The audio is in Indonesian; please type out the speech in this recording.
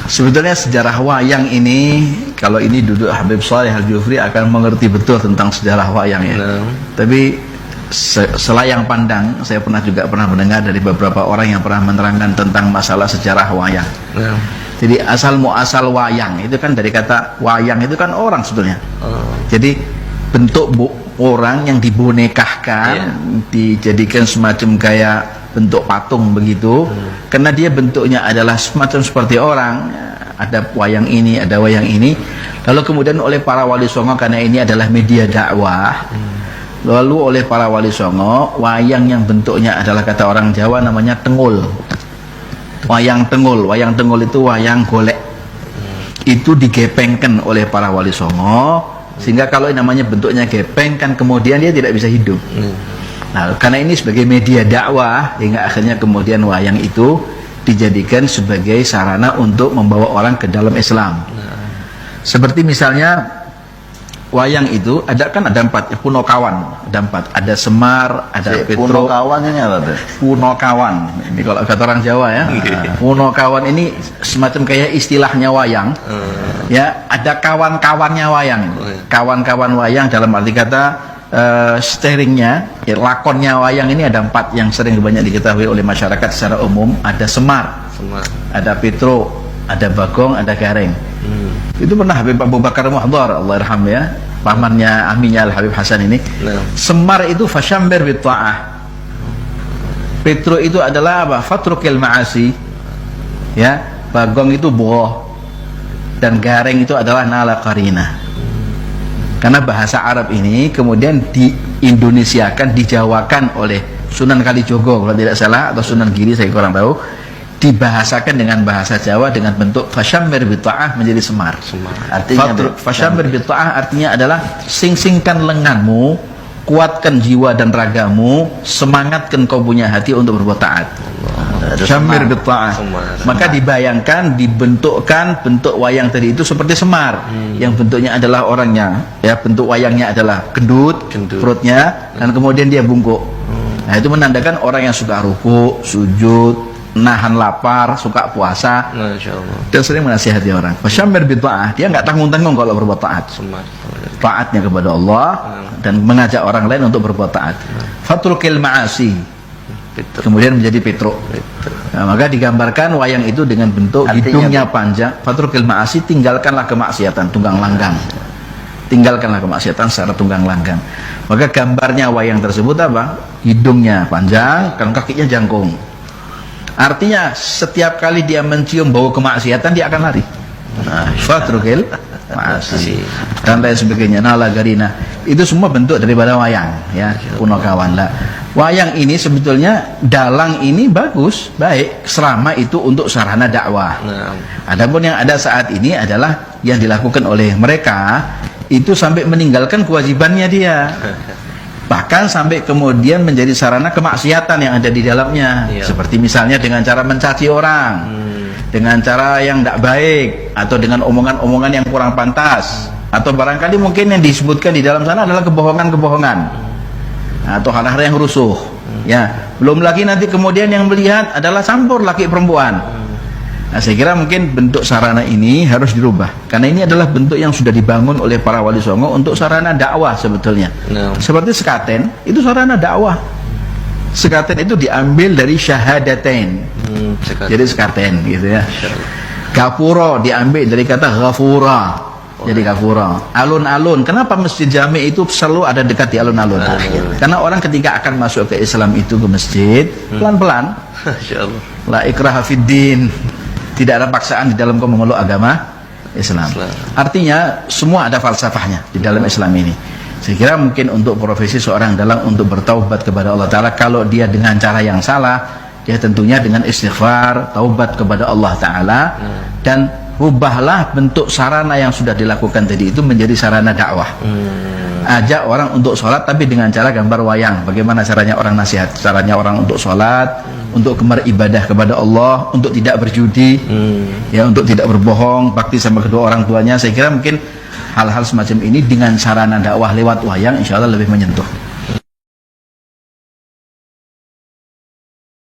Sebetulnya sejarah wayang ini, kalau ini duduk Habib Shalih Al-Jufri akan mengerti betul tentang sejarah wayang ya. Tapi selayang pandang, saya juga pernah mendengar dari beberapa orang yang pernah menerangkan tentang masalah sejarah wayang. Jadi asal muasal wayang itu kan dari kata wayang itu kan orang sebetulnya. Jadi bentuk orang yang dibonekahkan, dijadikan semacam kayak bentuk patung begitu, karena dia bentuknya adalah semacam seperti orang. Ada wayang ini, ada wayang ini. Lalu kemudian oleh para wali songo, karena ini adalah media dakwah, lalu oleh para wali songo, wayang yang bentuknya adalah kata orang Jawa namanya tengul. Wayang tengul itu wayang golek. Itu digepengkan oleh para wali songo, sehingga kalau namanya bentuknya gepeng kan kemudian dia tidak bisa hidup. Nah, karena ini sebagai media dakwah, hingga akhirnya kemudian wayang itu dijadikan sebagai sarana untuk membawa orang ke dalam Islam. Seperti misalnya wayang itu ada 4 Punokawan, ada 4, ada Semar, ada Petro. Punokawan ini apa tuh? Punokawan, ini kalau kata orang Jawa ya. Punokawan ini semacam kayak istilahnya wayang. Ya, ada kawan-kawannya wayang. Kawan-kawan wayang dalam arti kata steeringnya, ya, lakonnya wayang ini ada 4 yang sering banyak diketahui oleh masyarakat secara umum. Ada Semar, ada Petro, ada Bagong, ada Gareng. Itu pernah Habib Abu Bakar Muhdhar, Allah yarham ya, pamannya aminya Al Habib Hasan ini. Semar itu fasyambir bitta'ah. Petro itu adalah apa? Fatrukil ma'asi. Ya, Bagong itu boh, dan Gareng itu adalah nala qarina. Karena bahasa Arab ini kemudian diindonesiakan, dijawakan oleh Sunan Kalijogo kalau tidak salah, atau Sunan Giri, saya kurang tahu, dibahasakan dengan bahasa Jawa dengan bentuk fasyammir bita'ah menjadi Semar. Artinya fasyammir bita'ah artinya adalah sing-singkan lenganmu, kuatkan jiwa dan ragamu, semangatkan kau punya hati untuk berbuat taat. Syamir bita'ah. Maka dibayangkan, dibentukkan bentuk wayang tadi itu seperti Semar, yang bentuknya adalah orangnya, ya, bentuk wayangnya adalah gendut. Perutnya, dan kemudian dia bungkuk. Nah, itu menandakan orang yang suka ruku, sujud, nahan lapar, suka puasa, dan sering menasihati orang. Syamir bita'ah, dia nggak tanggung-tanggung kalau berbuat taat. Taatnya kepada Allah dan mengajak orang lain untuk berbuat taat. Fatrukil ma'asi, kemudian menjadi Petro. Nah, maka digambarkan wayang itu dengan bentuk hidungnya panjang. Fatrukil ma'asi, tinggalkanlah kemaksiatan, tunggang langgang. Tinggalkanlah kemaksiatan secara tunggang langgang. Maka gambarnya wayang tersebut apa? Hidungnya panjang, kan kakinya jangkung. Artinya setiap kali dia mencium bau kemaksiatan dia akan lari. Nah, fatrukil ma'asi dan lain sebagainya, nala garina. Itu semua bentuk daripada wayang, ya, Punokawan lah. Wayang ini sebetulnya, dalang ini bagus, baik, selama itu untuk sarana dakwah. Adapun yang ada saat ini adalah yang dilakukan oleh mereka itu sampai meninggalkan kewajibannya dia, bahkan sampai kemudian menjadi sarana kemaksiatan yang ada di dalamnya. Seperti misalnya dengan cara mencaci orang, dengan cara yang tidak baik, atau dengan omongan-omongan yang kurang pantas, atau barangkali mungkin yang disebutkan di dalam sana adalah kebohongan-kebohongan, atau hal-hal yang rusuh. Ya, belum lagi nanti kemudian yang melihat adalah campur laki perempuan. Nah, saya kira mungkin bentuk sarana ini harus dirubah, karena ini adalah bentuk yang sudah dibangun oleh para wali songo untuk sarana dakwah sebetulnya. Seperti sekaten, itu sarana dakwah. Sekaten itu diambil dari syahadatain, jadi sekaten gitu ya. Gapuro diambil dari kata ghafura, jadi gapura. Alun-alun, kenapa masjid jami itu selalu ada dekat di alun-alun? Karena orang ketika akan masuk ke Islam itu ke masjid pelan-pelan. La ikraha fiddin, tidak ada paksaan di dalam kau memeluk agama Islam. Artinya semua ada falsafahnya di dalam Islam ini. Saya kira mungkin untuk profesi seorang dalang untuk bertaubat kepada Allah Ta'ala, kalau dia dengan cara yang salah, dia tentunya dengan istighfar, taubat kepada Allah Ta'ala, dan rubahlah bentuk sarana yang sudah dilakukan tadi itu menjadi sarana dakwah. Ajak orang untuk sholat tapi dengan cara gambar wayang. Bagaimana caranya orang nasihat? Caranya orang untuk sholat, untuk beribadah kepada Allah, untuk tidak berjudi, ya, untuk tidak berbohong, bakti sama kedua orang tuanya. Saya kira mungkin hal-hal semacam ini dengan sarana dakwah lewat wayang insya Allah lebih menyentuh.